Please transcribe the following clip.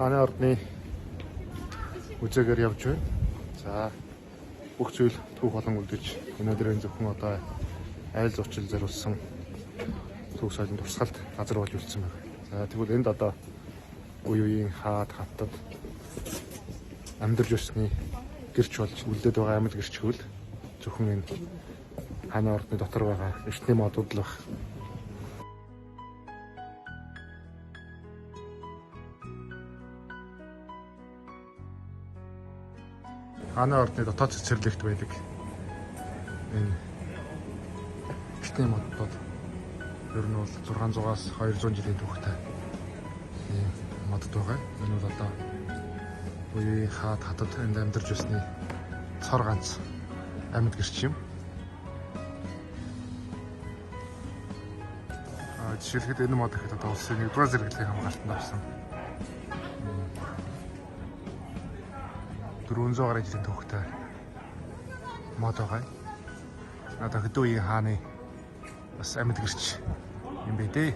хааны ордны үзээгээр явж байна. За бүх зүйл түүх болон үлдэж өнөөдрийн зөвхөн одоо айл зурчил зориулсан түүх соёлын туршлагалт газар болж үлдсэн байна. За тэгвэл энд одоо үе үеийн хаад хаттад амьдарч өссөний гэрч болж үлдээд байгаа амьд гэрч хөл зөвхөн энэ хааны ордны дотор байгаа эртний модууд л байна. Хааны ордны дотоод цэцэрлэгт байдаг энэ эртний модууд ер нь бол 600-аас 200 жилийн түүхтэй модод байгаа. Энэ бол одоо үеийн хаад хатад энд амьдарч өссөний цор ганц амьд гэрч юм. Жишээлхэд энэ мод ихэд одоо улсын 1-р зэрэглэлийн хамгаалтанд авсан 400 гаруй жилийн түүхтэй мод байгаа. Одоо хэдэн үеийн хааны бас амьд гэрч юм бэ дээ.